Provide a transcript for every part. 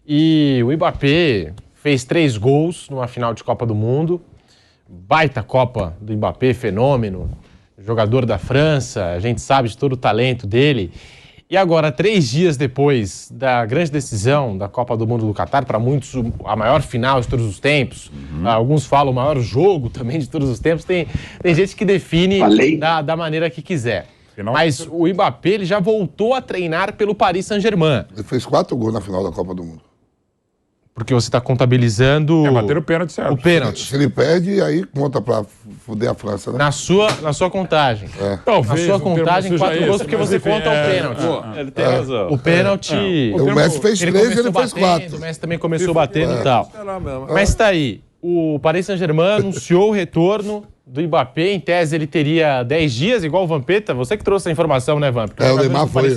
E o Mbappé fez 3 gols numa final de Copa do Mundo. Baita Copa do Mbappé, fenômeno. Jogador da França, a gente sabe de todo o talento dele. E agora, 3 dias depois da grande decisão da Copa do Mundo do Catar, para muitos a maior final de todos os tempos, alguns falam o maior jogo também de todos os tempos, tem gente que define da maneira que quiser. Mas o Mbappé ele já voltou a treinar pelo Paris Saint-Germain. Ele fez 4 gols na final da Copa do Mundo. Porque você está contabilizando... bater o pênalti certo. O pênalti. Se ele perde, aí conta pra fuder a França, né? Na sua contagem. Talvez, na sua contagem, 4 gols, porque você conta o pênalti. Ele tem razão. O pênalti... O Messi fez 3 e ele fez 4. O Messi também começou batendo e tal. Mas tá aí. O Paris Saint-Germain anunciou o retorno do Mbappé. Em tese, ele teria 10 dias, igual o Vampeta. Você que trouxe a informação, né, Vamp? O Neymar foi.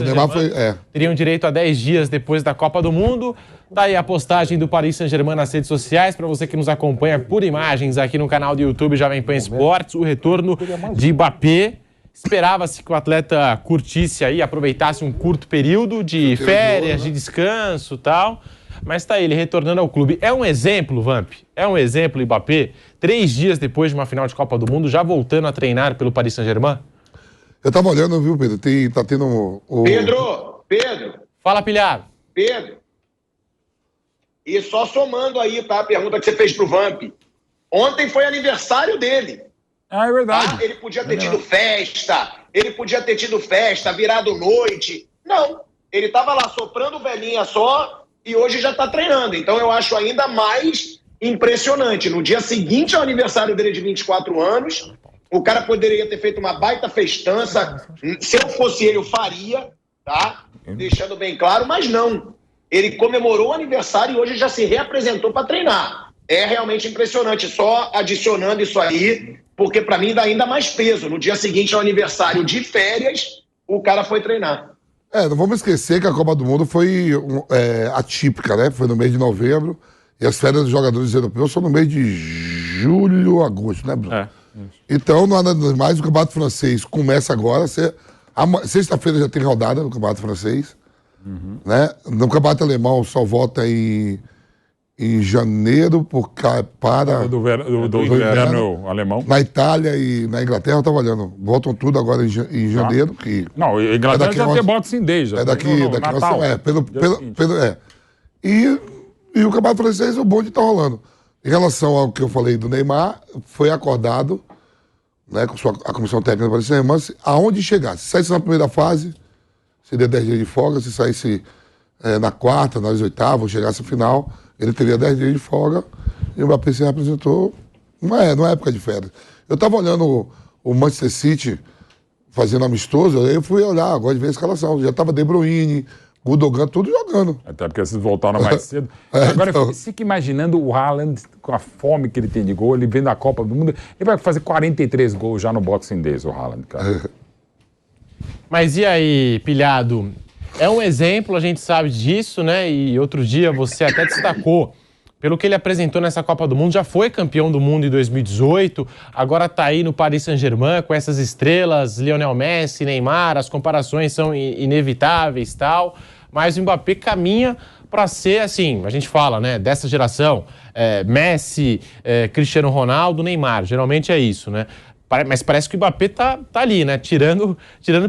Teriam direito a 10 dias depois da Copa do Mundo. Tá aí a postagem do Paris Saint-Germain nas redes sociais. Para você que nos acompanha por imagens aqui no canal do YouTube Jovem Pan Esportes, o retorno de Mbappé. Esperava-se que o atleta curtisse aí, aproveitasse um curto período de férias, de descanso e tal. Mas tá aí, ele retornando ao clube. É um exemplo, Vamp? É um exemplo, Mbappé? 3 dias depois de uma final de Copa do Mundo, já voltando a treinar pelo Paris Saint-Germain? Eu tava olhando, viu, Pedro? Tá tendo o... Pedro! Fala, pilhado. Pedro. E só somando aí, tá? A pergunta que você fez pro Vamp. Ontem foi aniversário dele. É verdade. Ele podia ter tido festa, virado noite. Não. Ele tava lá soprando velhinha só e hoje já tá treinando. Então eu acho ainda mais impressionante. No dia seguinte ao aniversário dele de 24 anos, o cara poderia ter feito uma baita festança. Se eu fosse ele, eu faria, tá? Deixando bem claro, mas não. Ele comemorou o aniversário e hoje já se reapresentou para treinar. É realmente impressionante, só adicionando isso aí, porque para mim dá ainda mais peso. No dia seguinte ao aniversário de férias, o cara foi treinar. Não vamos esquecer que a Copa do Mundo foi atípica, né? Foi no mês de novembro e as férias dos jogadores europeus são no mês de julho, agosto, né, Bruno? Então, nada mais, o Campeonato Francês começa agora. Sexta-feira já tem rodada no Campeonato Francês. Né? No Campeonato Alemão só volta em janeiro para... Do inverno alemão. Na Itália e na Inglaterra, eu estava olhando. Voltam tudo agora em janeiro. Que não, a Inglaterra já tem Boxing Day. Já. Daqui Natal. E o Campeonato Francês, o bonde está rolando. Em relação ao que eu falei do Neymar, foi acordado, né, com a comissão técnica do Paris Saint-Germain, aonde chegar. Se saísse na primeira fase, seria 10 dias de folga. Se saísse na quarta, nas oitavas, chegasse à final, ele teria 10 dias de folga. E o Mbappé se representou numa época de férias. Eu estava olhando o Manchester City fazendo amistoso, aí eu fui olhar, agora de ver a escalação. Já estava De Bruyne, Gundogan, tudo jogando. Até porque vocês voltaram mais cedo. Agora, então... eu fico imaginando o Haaland, com a fome que ele tem de gol, ele vendo a Copa do Mundo, ele vai fazer 43 gols já no Boxing Day, o Haaland, cara. Mas e aí, pilhado? É um exemplo, a gente sabe disso, né? E outro dia você até destacou, pelo que ele apresentou nessa Copa do Mundo, já foi campeão do mundo em 2018, agora tá aí no Paris Saint-Germain com essas estrelas, Lionel Messi, Neymar, as comparações são inevitáveis e tal, mas o Mbappé caminha para ser, assim, a gente fala, né, dessa geração, Messi, Cristiano Ronaldo, Neymar, geralmente é isso, né? Mas parece que o Mbappé tá ali, né? Tirando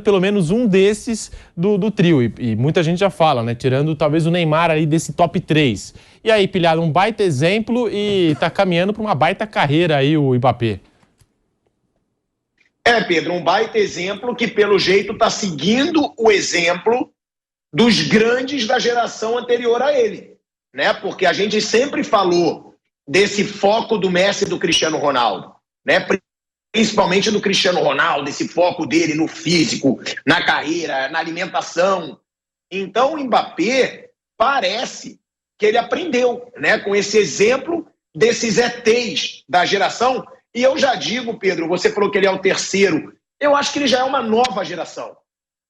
pelo menos um desses do trio. E muita gente já fala, né? Tirando talvez o Neymar ali desse top 3. E aí, pilhado, um baita exemplo e tá caminhando para uma baita carreira aí o Mbappé. Pedro, um baita exemplo que pelo jeito tá seguindo o exemplo dos grandes da geração anterior a ele, né? Porque a gente sempre falou desse foco do Messi e do Cristiano Ronaldo, né? Principalmente do Cristiano Ronaldo, esse foco dele no físico, na carreira, na alimentação. Então o Mbappé parece que ele aprendeu, né, com esse exemplo desses ETs da geração. E eu já digo, Pedro, você falou que ele é o terceiro, eu acho que ele já é uma nova geração.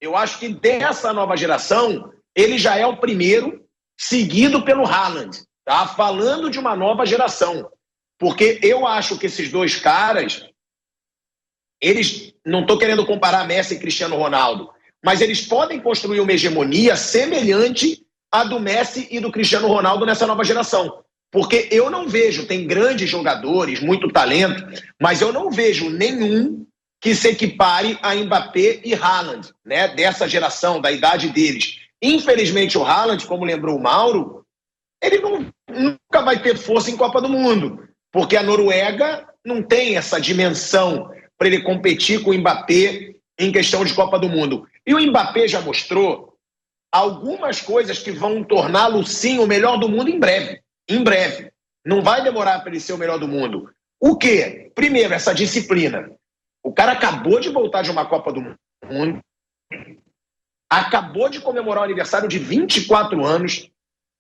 Eu acho que dessa nova geração, ele já é o primeiro, seguido pelo Haaland, tá? Falando de uma nova geração. Porque eu acho que esses dois caras... Eles, não estou querendo comparar Messi e Cristiano Ronaldo, mas eles podem construir uma hegemonia semelhante a do Messi e do Cristiano Ronaldo nessa nova geração. Porque eu não vejo, tem grandes jogadores, muito talento, mas eu não vejo nenhum que se equipare a Mbappé e Haaland, né, dessa geração, da idade deles. Infelizmente o Haaland, como lembrou o Mauro, ele nunca vai ter força em Copa do Mundo, porque a Noruega não tem essa dimensão para ele competir com o Mbappé em questão de Copa do Mundo. E o Mbappé já mostrou algumas coisas que vão torná-lo, sim, o melhor do mundo em breve. Em breve. Não vai demorar para ele ser o melhor do mundo. O quê? Primeiro, essa disciplina. O cara acabou de voltar de uma Copa do Mundo, acabou de comemorar o aniversário de 24 anos.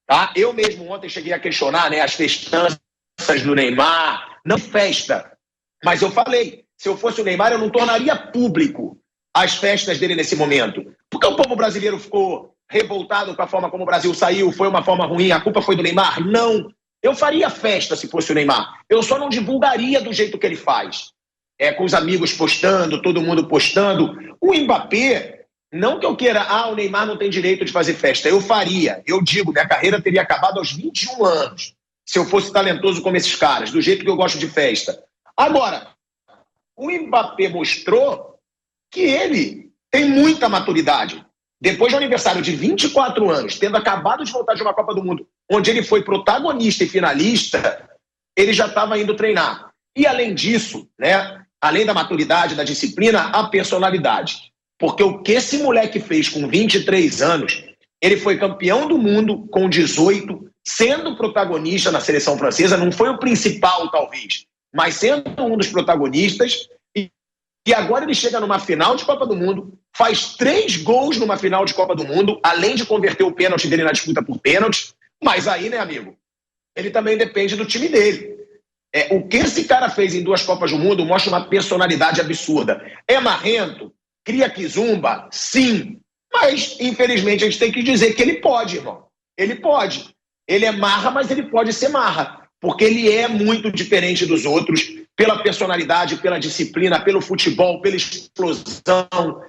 Tá? Eu mesmo ontem cheguei a questionar, né, as festanças do Neymar. Não festa. Mas eu falei, se eu fosse o Neymar, eu não tornaria público as festas dele nesse momento. Porque o povo brasileiro ficou revoltado com a forma como o Brasil saiu, foi uma forma ruim, a culpa foi do Neymar? Não. Eu faria festa se fosse o Neymar. Eu só não divulgaria do jeito que ele faz. Com os amigos postando, todo mundo postando. O Mbappé, não que eu queira, o Neymar não tem direito de fazer festa. Eu faria. Eu digo, minha carreira teria acabado aos 21 anos, se eu fosse talentoso como esses caras, do jeito que eu gosto de festa. Agora, o Mbappé mostrou que ele tem muita maturidade. Depois do aniversário de 24 anos, tendo acabado de voltar de uma Copa do Mundo, onde ele foi protagonista e finalista, ele já estava indo treinar. E além disso, né, além da maturidade, da disciplina, a personalidade. Porque o que esse moleque fez com 23 anos, ele foi campeão do mundo com 18, sendo protagonista na seleção francesa, não foi o principal talvez, mas sendo um dos protagonistas. E agora ele chega numa final de Copa do Mundo, faz 3 gols numa final de Copa do Mundo, além de converter o pênalti dele na disputa por pênalti. Mas aí, né, amigo, ele também depende do time dele. O que esse cara fez em 2 Copas do Mundo mostra uma personalidade absurda. É marrento? Cria quizumba? Sim. Mas, infelizmente, a gente tem que dizer que ele pode, irmão. Ele pode. Ele é marra, mas ele pode ser marra. Porque ele é muito diferente dos outros, pela personalidade, pela disciplina, pelo futebol, pela explosão,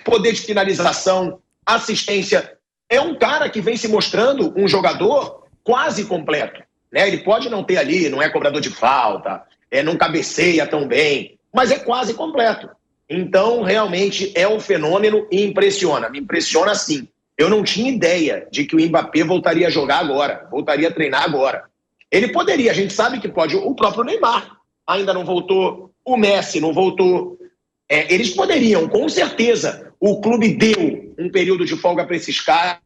poder de finalização, assistência. É um cara que vem se mostrando um jogador quase completo. Né? Ele pode não ter ali, não é cobrador de falta, não cabeceia tão bem, mas é quase completo. Então, realmente, é um fenômeno e impressiona. Me impressiona sim. Eu não tinha ideia de que o Mbappé voltaria a jogar agora, voltaria a treinar agora. Ele poderia, a gente sabe que pode. O próprio Neymar ainda não voltou, o Messi não voltou. Eles poderiam, com certeza. O clube deu um período de folga para esses caras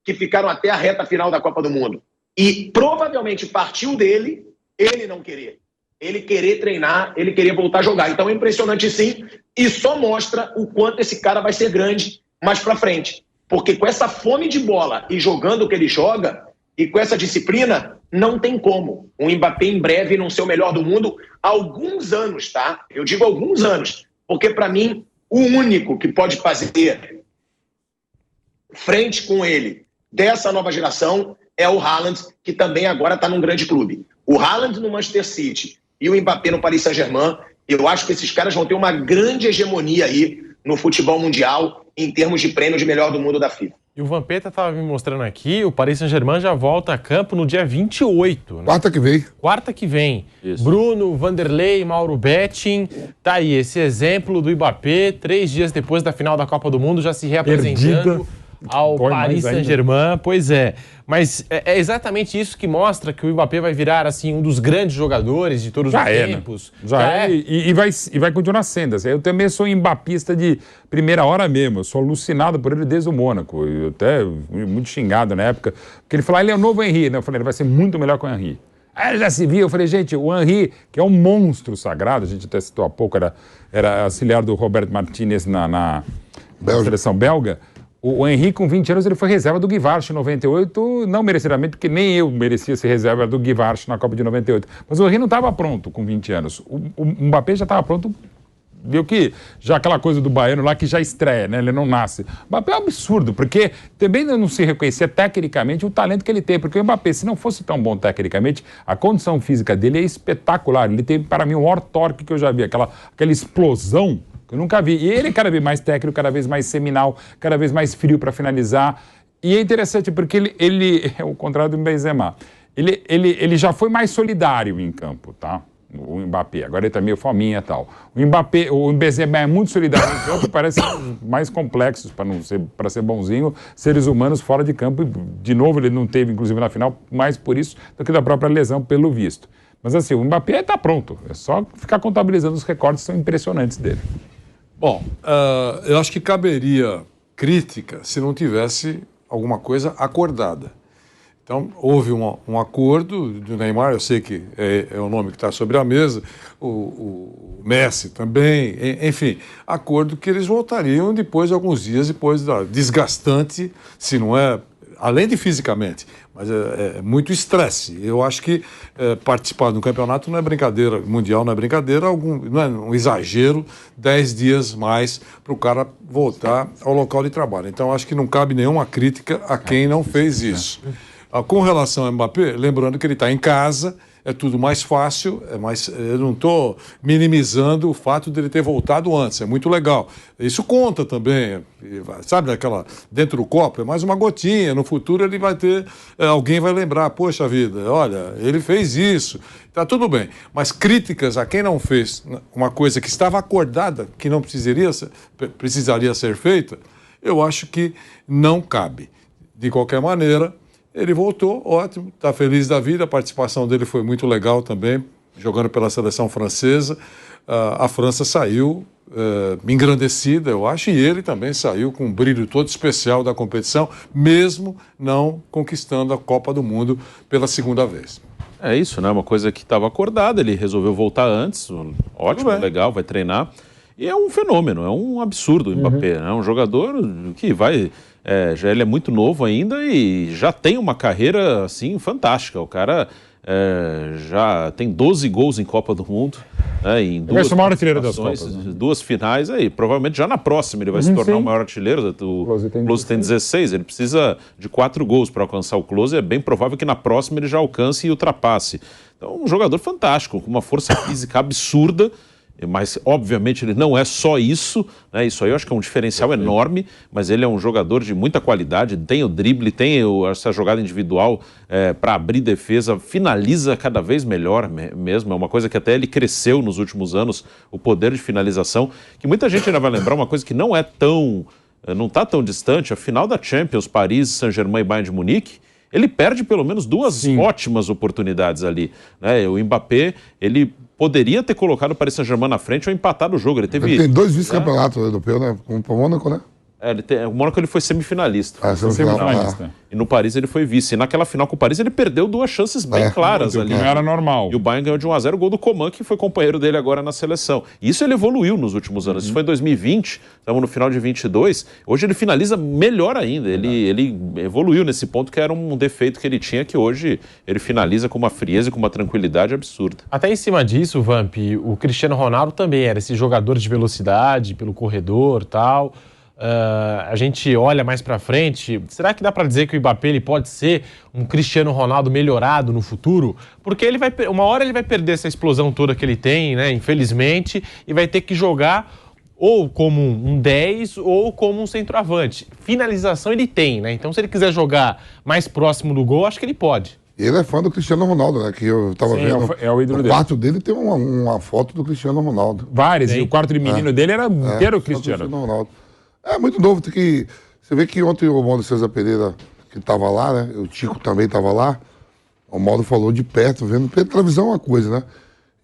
que ficaram até a reta final da Copa do Mundo. E provavelmente partiu dele ele não querer. Ele querer treinar, ele querer voltar a jogar. Então é impressionante sim, e só mostra o quanto esse cara vai ser grande mais pra frente. Porque com essa fome de bola e jogando o que ele joga, e com essa disciplina, não tem como. O Mbappé em breve não ser o melhor do mundo há alguns anos, tá? Eu digo alguns anos. Porque pra mim, o único que pode fazer frente com ele dessa nova geração é o Haaland, que também agora está num grande clube. O Haaland no Manchester City e o Mbappé no Paris Saint-Germain, eu acho que esses caras vão ter uma grande hegemonia aí no futebol mundial em termos de prêmio de melhor do mundo da FIFA. E o Vampeta estava me mostrando aqui, o Paris Saint-Germain já volta a campo no dia 28. Né? Quarta que vem. Quarta que vem. Isso. Bruno, Vanderlei, Mauro Betting. Tá aí, esse exemplo do Mbappé, 3 dias depois da final da Copa do Mundo, já se reapresentando ao Paris Saint-Germain. Pois é. Mas é exatamente isso que mostra que o Mbappé vai virar assim, um dos grandes jogadores de todos os tempos. Né? Já é. E vai continuar sendo. Assim. Eu também sou embapista de primeira hora mesmo. Eu sou alucinado por ele desde o Mônaco. Eu até muito xingado na época. Porque ele falou, ele é o novo Henry. Né? Eu falei, ele vai ser muito melhor que o Henry. Aí já se viu. Eu falei, gente, o Henry, que é um monstro sagrado, a gente até citou há pouco, era auxiliar do Roberto Martínez na seleção belga. O Henry, com 20 anos, ele foi reserva do Guivarch em 98, não merecidamente, porque nem eu merecia ser reserva do Guivarch na Copa de 98. Mas o Henry não estava pronto com 20 anos. O Mbappé já estava pronto, viu que já aquela coisa do baiano lá que já estreia, né? Ele não nasce. O Mbappé é um absurdo, porque também não se reconhecia tecnicamente o talento que ele tem, porque o Mbappé, se não fosse tão bom tecnicamente, a condição física dele é espetacular. Ele tem, para mim, o maior torque que eu já vi, aquela explosão. Eu nunca vi. E ele cada vez mais técnico, cada vez mais seminal, cada vez mais frio para finalizar. E é interessante porque ele é o contrário do Benzema. Ele já foi mais solidário em campo, tá? O Mbappé. Agora ele tá meio fominha e tal. O Benzema é muito solidário em campo, parece mais complexos, para ser bonzinho, seres humanos fora de campo. De novo, ele não teve, inclusive, na final, mais por isso do que da própria lesão, pelo visto. Mas assim, o Mbappé está pronto. É só ficar contabilizando os recordes que são impressionantes dele. Bom, eu acho que caberia crítica se não tivesse alguma coisa acordada. Então, houve um acordo do Neymar, eu sei que é o nome que está sobre a mesa, o Messi também, enfim, acordo que eles voltariam depois de alguns dias, depois da desgastante, se não é, além de fisicamente, mas é muito estresse. Eu acho que participar do campeonato não é brincadeira, mundial não é brincadeira, não é um exagero, 10 dias mais para o cara voltar ao local de trabalho. Então, acho que não cabe nenhuma crítica a quem não fez isso. Com relação ao Mbappé, lembrando que ele está em casa, é tudo mais fácil, eu não estou minimizando o fato de ele ter voltado antes, é muito legal. Isso conta também, sabe, dentro do copo, é mais uma gotinha, no futuro ele vai ter, alguém vai lembrar, poxa vida, olha, ele fez isso, tá tudo bem. Mas críticas a quem não fez uma coisa que estava acordada, que não precisaria ser feita, eu acho que não cabe. De qualquer maneira, ele voltou, ótimo, está feliz da vida, a participação dele foi muito legal também, jogando pela seleção francesa. A França saiu engrandecida, eu acho, e ele também saiu com um brilho todo especial da competição, mesmo não conquistando a Copa do Mundo pela segunda vez. É isso, né? Uma coisa que estava acordada, ele resolveu voltar antes, ótimo, legal, vai treinar. E é um fenômeno, é um absurdo o Mbappé, né? Um jogador que vai... ele é muito novo ainda e já tem uma carreira assim fantástica. O cara já tem 12 gols em Copa do Mundo, em duas finais. Aí, provavelmente já na próxima ele vai se tornar o maior artilheiro. O Klose tem 16, ele precisa de 4 gols para alcançar o Klose. É bem provável que na próxima ele já alcance e ultrapasse. Então, um jogador fantástico, com uma força física absurda. Mas, obviamente, ele não é só isso, né? Isso aí eu acho que é um diferencial enorme, mas ele é um jogador de muita qualidade, tem o drible, tem essa jogada individual para abrir defesa, finaliza cada vez melhor mesmo, é uma coisa que até ele cresceu nos últimos anos, o poder de finalização, que muita gente ainda vai lembrar, uma coisa que não está tão distante, a final da Champions, Paris, Saint-Germain e Bayern de Munique, ele perde pelo menos 2 ótimas oportunidades ali, né? O Mbappé, ele poderia ter colocado o Paris Saint-Germain na frente ou empatado o jogo. Ele tem 2 vice-campeonatos europeus, né? Com o Mônaco, né? O Mônaco ele foi semifinalista. Semifinalista. E no Paris ele foi vice. E naquela final com o Paris ele perdeu 2 chances bem claras ali. Não era normal. E o Bayern ganhou de 1-0 o gol do Coman, que foi companheiro dele agora na seleção. E isso ele evoluiu nos últimos anos. Isso foi em 2020, estamos no final de 22. Hoje ele finaliza melhor ainda. Ele evoluiu nesse ponto que era um defeito que ele tinha, que hoje ele finaliza com uma frieza e com uma tranquilidade absurda. Até em cima disso, Vamp, o Cristiano Ronaldo também era esse jogador de velocidade pelo corredor e tal. A gente olha mais pra frente, será que dá pra dizer que o Mbappé ele pode ser um Cristiano Ronaldo melhorado no futuro? Porque uma hora ele vai perder essa explosão toda que ele tem, né, infelizmente, e vai ter que jogar ou como um 10 ou como um centroavante. Finalização ele tem, né? Então se ele quiser jogar mais próximo do gol, acho que ele pode. Ele é fã do Cristiano Ronaldo, né? Que eu tava vendo. É o ídolo dele. O quarto dele tem uma foto do Cristiano Ronaldo. Várias, e o quarto de menino dele era inteiro Cristiano Ronaldo. É muito novo, você vê que ontem o Mauro César Pereira, que estava lá, né? O Tico também estava lá. O Mauro falou de perto, vendo. Porque televisão é uma coisa, né?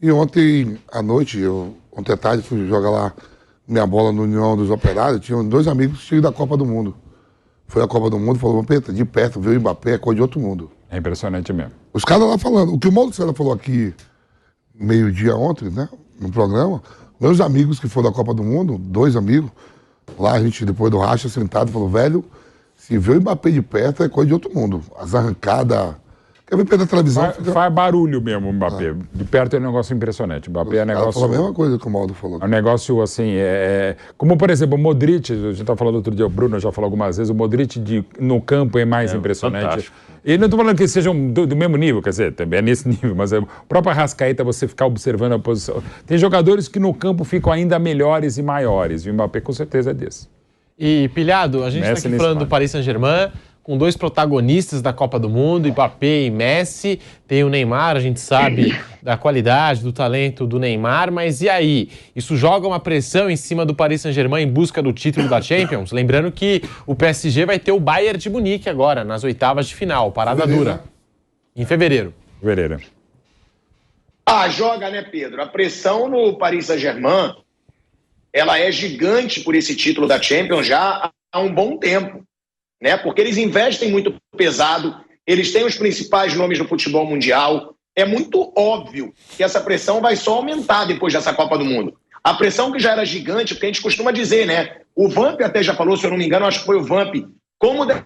E ontem à noite, ontem à tarde, fui jogar lá minha bola no União dos Operários. Tinha 2 amigos que tinham da Copa do Mundo. Foi a Copa do Mundo, falou, de perto, viu o Mbappé, é coisa de outro mundo. É impressionante mesmo. Os caras lá falando. O que o Mauro César falou aqui, meio-dia ontem, né? No programa, meus amigos que foram da Copa do Mundo, 2 amigos, lá a gente, depois do racha, sentado, falou, velho, se vê o Mbappé de perto é coisa de outro mundo. As arrancadas... Quer ver pela televisão? Faz barulho mesmo o Mbappé. De perto é um negócio impressionante. O Mbappé é um negócio... falou a mesma coisa que o Mauro falou. É um negócio, assim, como, por exemplo, o Modric, a gente estava falando outro dia, o Bruno já falou algumas vezes, o Modric no campo é mais impressionante. Fantástico. E não estou falando que sejam do mesmo nível, quer dizer, também é nesse nível, mas a própria Arrascaeta, você ficar observando a posição. Tem jogadores que no campo ficam ainda melhores e maiores, e o Mbappé com certeza é desse. E, Pilhado, a gente está aqui falando do Paris Saint-Germain, com dois protagonistas da Copa do Mundo, Mbappé e Messi. Tem o Neymar, a gente sabe da qualidade, do talento do Neymar, mas e aí? Isso joga uma pressão em cima do Paris Saint-Germain em busca do título da Champions? Lembrando que o PSG vai ter o Bayern de Munique agora, nas oitavas de final, parada dura. Em fevereiro. Joga, né, Pedro? A pressão no Paris Saint-Germain, ela é gigante por esse título da Champions já há um bom tempo, né? Porque eles investem muito pesado, eles têm os principais nomes do futebol mundial. É muito óbvio que essa pressão vai só aumentar depois dessa Copa do Mundo. A pressão que já era gigante, porque a gente costuma dizer, né? O Vamp até já falou, se eu não me engano, acho que foi o Vamp, como deve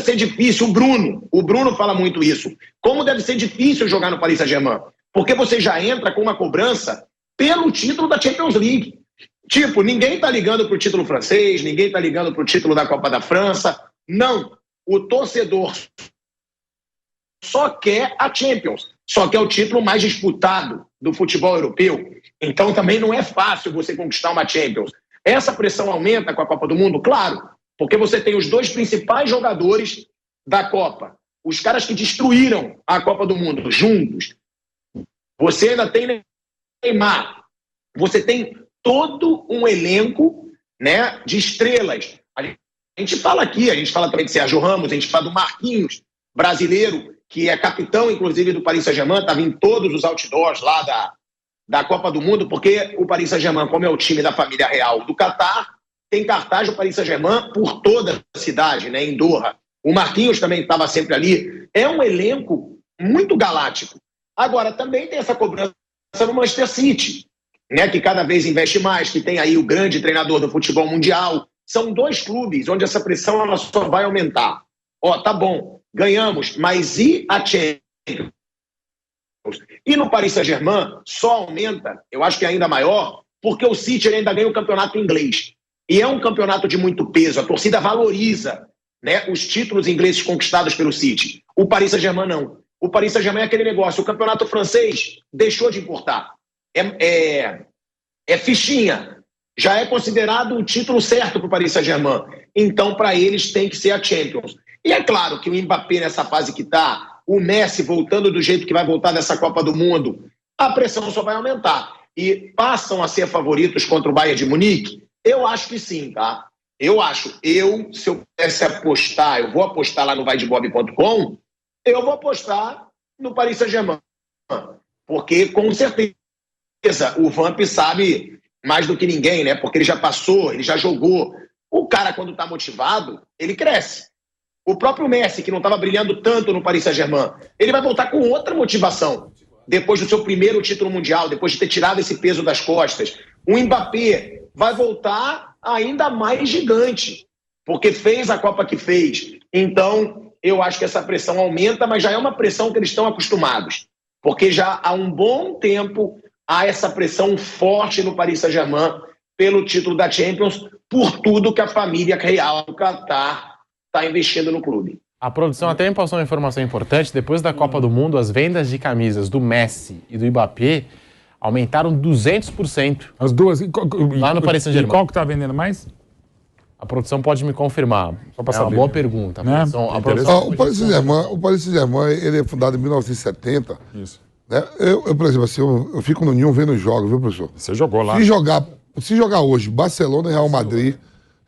ser difícil, o Bruno fala muito isso, como deve ser difícil jogar no Paris Saint-Germain, porque você já entra com uma cobrança pelo título da Champions League. Tipo, ninguém tá ligando pro título francês, ninguém tá ligando pro título da Copa da França. Não. O torcedor só quer a Champions, só quer o título mais disputado do futebol europeu. Então também não é fácil você conquistar uma Champions. Essa pressão aumenta com a Copa do Mundo? Claro, porque você tem os dois principais jogadores da Copa, os caras que destruíram a Copa do Mundo juntos. Você ainda tem Neymar, você tem todo um elenco, né, de estrelas. A gente fala aqui, a gente fala também de Sérgio Ramos, a gente fala do Marquinhos, brasileiro, que é capitão, inclusive, do Paris Saint-Germain, estava em todos os outdoors lá da Copa do Mundo, porque o Paris Saint-Germain, como é o time da família real do Catar, tem cartaz do Paris Saint-Germain por toda a cidade, né, em Doha. O Marquinhos também estava sempre ali. É um elenco muito galáctico. Agora, também tem essa cobrança no Manchester City, né, que cada vez investe mais, que tem aí o grande treinador do futebol mundial. São dois clubes onde essa pressão ela só vai aumentar. Tá bom, ganhamos, mas e a Champions? E no Paris Saint-Germain só aumenta, eu acho que é ainda maior, porque o City ainda ganha o campeonato inglês. E é um campeonato de muito peso, a torcida valoriza, né, os títulos ingleses conquistados pelo City. O Paris Saint-Germain não. O Paris Saint-Germain é aquele negócio, o campeonato francês deixou de importar. É fichinha. Já é considerado o título certo para o Paris Saint-Germain. Então, para eles, tem que ser a Champions. E é claro que o Mbappé, nessa fase que está, o Messi voltando do jeito que vai voltar dessa Copa do Mundo, a pressão só vai aumentar. E passam a ser favoritos contra o Bayern de Munique? Eu acho que sim, tá? Eu acho. Se eu pudesse apostar, eu vou apostar lá no vaidebob.com, eu vou apostar no Paris Saint-Germain. Porque, com certeza, o Vamp sabe mais do que ninguém, né? Porque ele já passou, ele já jogou. O cara, quando tá motivado, ele cresce. O próprio Messi, que não estava brilhando tanto no Paris Saint-Germain, ele vai voltar com outra motivação. Depois do seu primeiro título mundial, depois de ter tirado esse peso das costas. O Mbappé vai voltar ainda mais gigante, porque fez a Copa que fez. Então, eu acho que essa pressão aumenta, mas já é uma pressão que eles estão acostumados. Porque já há um bom tempo há essa pressão forte no Paris Saint-Germain pelo título da Champions, por tudo que a família real do Catar está investindo no clube. A produção até me passou uma informação importante. Depois da Copa do Mundo, as vendas de camisas do Messi e do Mbappé aumentaram 200%. As duas? Lá no Paris Saint-Germain. E qual que está vendendo mais? A produção pode me confirmar. Só pra é uma saber. boa pergunta. A O Paris Saint-Germain, ele é fundado em 1970. Isso. Né? Eu, por exemplo, assim, eu fico no Ninho vendo jogos, viu, professor? Você jogou lá. Se jogar hoje Barcelona e Real Madrid,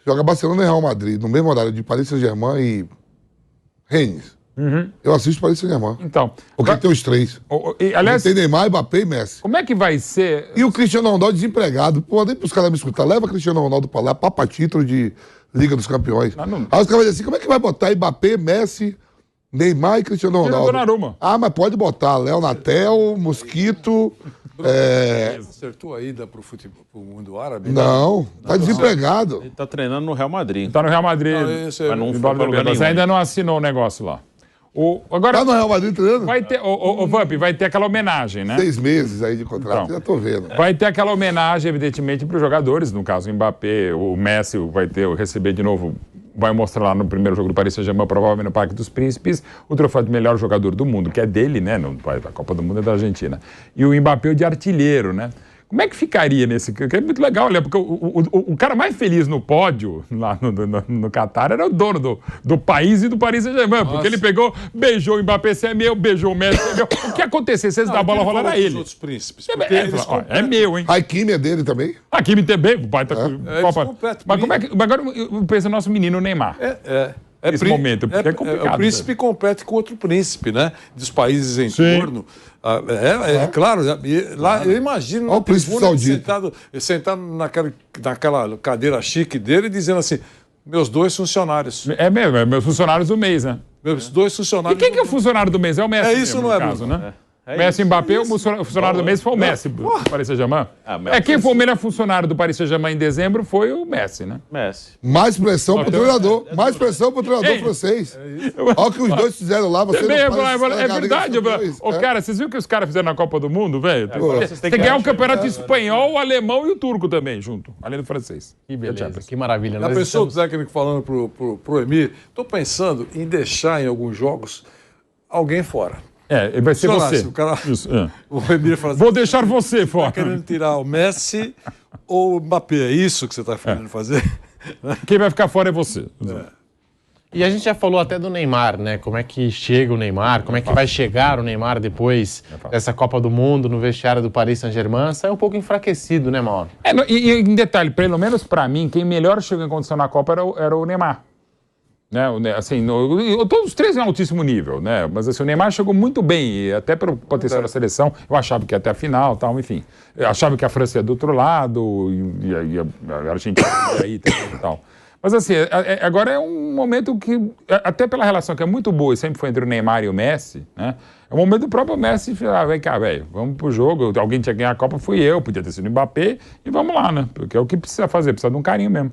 joga Barcelona e Real Madrid no mesmo horário de Paris Saint-Germain e Rennes, eu assisto Paris Saint-Germain. Então. Porque tem os três. Aliás, tem Neymar, Mbappé e Messi. como é que vai ser? E o Cristiano Ronaldo desempregado. Pô, nem pros caras me escutar. Leva Cristiano Ronaldo pra lá, papa título de Liga dos Campeões. Aí os caras vão dizer assim, como é que vai botar Mbappé, Messi, Neymar e Cristiano Ronaldo? Donnarumma. Mas pode botar Léo Natel, Mosquito... Acertou a ida pro mundo árabe? Não, tá desempregado. Ele tá treinando no Real Madrid. Tá no Real Madrid. Mas não foi pra lugar Mas nenhum. ainda não assinou o negócio lá. Agora, Tá no Real Madrid treinando? vai ter, o Vamp, vai ter aquela homenagem, né? 6 meses aí de contrato, Então. já tô vendo. Vai ter aquela homenagem, evidentemente, para os jogadores. No caso, o Mbappé, o Messi vai receber de novo, vai mostrar lá no primeiro jogo do Paris Saint-Germain, provavelmente no Parque dos Príncipes, o troféu de melhor jogador do mundo, que é dele, né? A Copa do Mundo é da Argentina. E o Mbappé o de artilheiro, né? Como é que ficaria nesse... Que é muito legal, né? Porque o cara mais feliz no pódio, lá no Qatar, era o dono do país e do Paris Saint-Germain. Porque ele pegou, beijou o Mbappé, você é meu, beijou o Messi, você é meu. O que acontecer? Se eles dar a bola rolar a ele. Outros príncipes. É meu, hein? A Hakimi é dele também? Hakimi também, o pai tá com Copa. Mas como é que... Agora pensa no nosso menino Neymar. Nesse momento, porque é complicado. O príncipe compete com outro príncipe, né? Dos países em torno. Claro, lá eu imagino o príncipe saudita sentado naquela cadeira chique dele, dizendo assim: meus 2 funcionários. É mesmo, meus funcionários do mês, né? Meus 2 funcionários. E quem que é o funcionário do mês? É o Messi. É isso, mesmo, não é, no caso, Bruno? né? Messi e Mbappé, o funcionário do mês foi o Messi do Paris Saint-Germain. Quem foi o melhor funcionário do Paris Saint-Germain em dezembro foi o Messi, né? Messi. Mais pressão pro treinador. Mais pressão pro treinador francês. Olha o que os dois fizeram lá. Você é verdade. Cara, vocês viram o que os caras fizeram na Copa do Mundo, velho? Tem que ganhar o campeonato espanhol, o alemão e o turco também, junto. Além do francês. Que beleza, que maravilha. Já pensou o técnico falando pro Emir? Estou pensando em deixar em alguns jogos alguém fora. Vai ser você. O cara, Isso, o Emir fala assim, vou deixar você fora. Tá querendo tirar o Messi ou o Mbappé? É isso que você está querendo fazer? Quem vai ficar fora é você. E a gente já falou até do Neymar, né? Como é que chega o Neymar, como é que vai chegar o Neymar depois dessa Copa do Mundo no vestiário do Paris Saint-Germain. Sai um pouco enfraquecido, né, Mauro? E em detalhe, pelo menos para mim, quem melhor chegou em condição na Copa era o Neymar. Né, assim, todos os 3 em altíssimo nível, né? Mas assim, o Neymar chegou muito bem, até pelo potencial da seleção. Eu achava que ia até a final, tal, enfim. Eu achava que a França ia do outro lado, e a Argentina ia aí e tal. Mas assim, agora é um momento que, até pela relação que é muito boa e sempre foi entre o Neymar e o Messi, né? É o momento do próprio Messi falar, vem cá, velho, vamos pro jogo, alguém tinha que ganhar a Copa, fui eu, podia ter sido o Mbappé, e vamos lá, né? Porque é o que precisa fazer, precisa de um carinho mesmo.